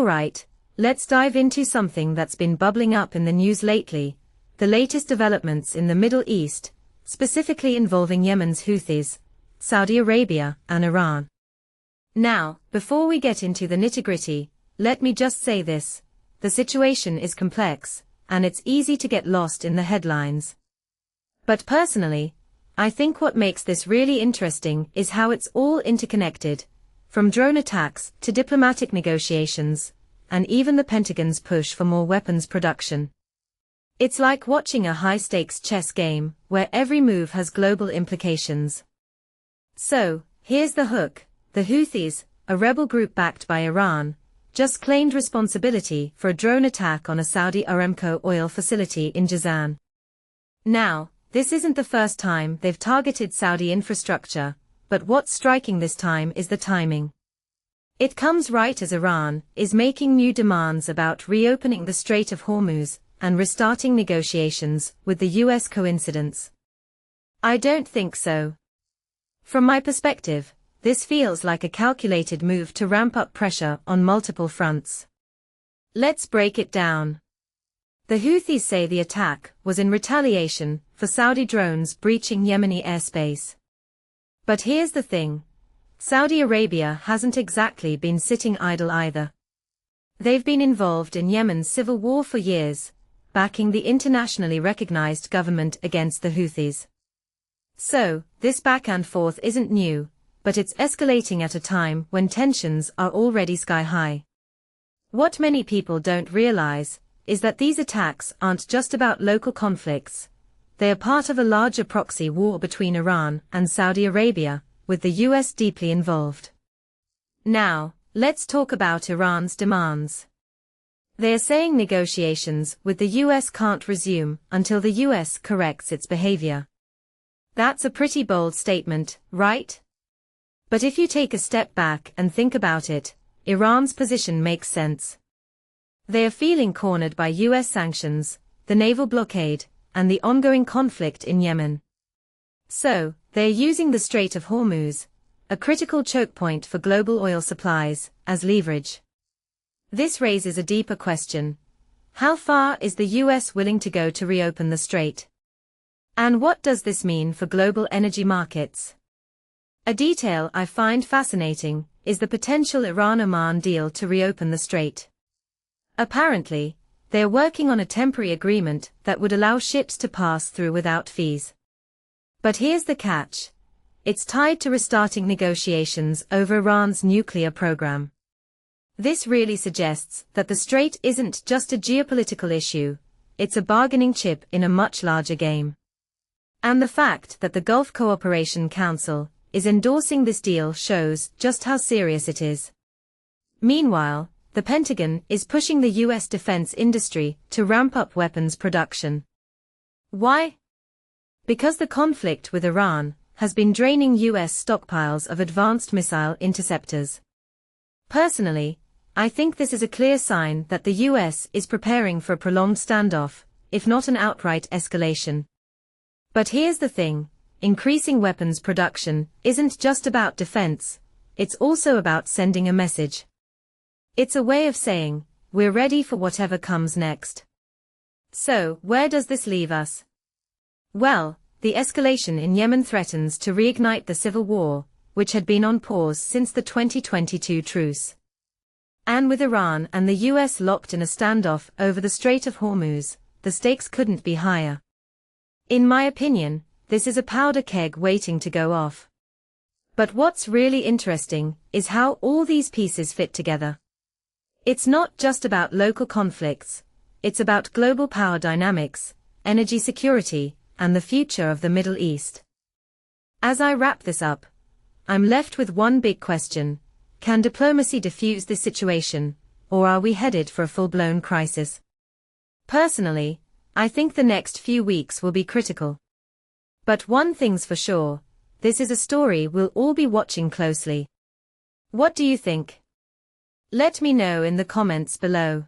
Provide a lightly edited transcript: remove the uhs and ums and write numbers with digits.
Alright, let's dive into something that's been bubbling up in the news lately, the latest developments in the Middle East, specifically involving Yemen's Houthis, Saudi Arabia, and Iran. Now, before we get into the nitty-gritty, let me just say this: the situation is complex, and it's easy to get lost in the headlines. But personally, I think what makes this really interesting is how it's all interconnected, from drone attacks to diplomatic negotiations, and even the Pentagon's push for more weapons production. It's like watching a high-stakes chess game, where every move has global implications. So, here's the hook: the Houthis, a rebel group backed by Iran, just claimed responsibility for a drone attack on a Saudi Aramco oil facility in Jazan. Now, this isn't the first time they've targeted Saudi infrastructure, but what's striking this time is the timing. It comes right as Iran is making new demands about reopening the Strait of Hormuz and restarting negotiations with the US. Coincidence? I don't think so. From my perspective, this feels like a calculated move to ramp up pressure on multiple fronts. Let's break it down. The Houthis say the attack was in retaliation for Saudi drones breaching Yemeni airspace. But here's the thing: Saudi Arabia hasn't exactly been sitting idle either. They've been involved in Yemen's civil war for years, backing the internationally recognized government against the Houthis. So, this back and forth isn't new, but it's escalating at a time when tensions are already sky high. What many people don't realize is that these attacks aren't just about local conflicts. They are part of a larger proxy war between Iran and Saudi Arabia, with the US deeply involved. Now, let's talk about Iran's demands. They are saying negotiations with the US can't resume until the US corrects its behavior. That's a pretty bold statement, right? But if you take a step back and think about it, Iran's position makes sense. They are feeling cornered by US sanctions, the naval blockade, and the ongoing conflict in Yemen. So, they are using the Strait of Hormuz, a critical choke point for global oil supplies, as leverage. This raises a deeper question: how far is the US willing to go to reopen the strait? And what does this mean for global energy markets? A detail I find fascinating is the potential Iran-Oman deal to reopen the strait. Apparently, they are working on a temporary agreement that would allow ships to pass through without fees. But here's the catch: it's tied to restarting negotiations over Iran's nuclear program. This really suggests that the strait isn't just a geopolitical issue, it's a bargaining chip in a much larger game. And the fact that the Gulf Cooperation Council is endorsing this deal shows just how serious it is. Meanwhile, the Pentagon is pushing the US defense industry to ramp up weapons production. Why? Because the conflict with Iran has been draining US stockpiles of advanced missile interceptors. Personally, I think this is a clear sign that the US is preparing for a prolonged standoff, if not an outright escalation. But here's the thing: increasing weapons production isn't just about defense, it's also about sending a message. It's a way of saying, we're ready for whatever comes next. So, where does this leave us? Well, the escalation in Yemen threatens to reignite the civil war, which had been on pause since the 2022 truce. And with Iran and the US locked in a standoff over the Strait of Hormuz, the stakes couldn't be higher. In my opinion, this is a powder keg waiting to go off. But what's really interesting is how all these pieces fit together. It's not just about local conflicts, it's about global power dynamics, energy security, and the future of the Middle East. As I wrap this up, I'm left with one big question: can diplomacy defuse this situation, or are we headed for a full-blown crisis? Personally, I think the next few weeks will be critical. But one thing's for sure: this is a story we'll all be watching closely. What do you think? Let me know in the comments below.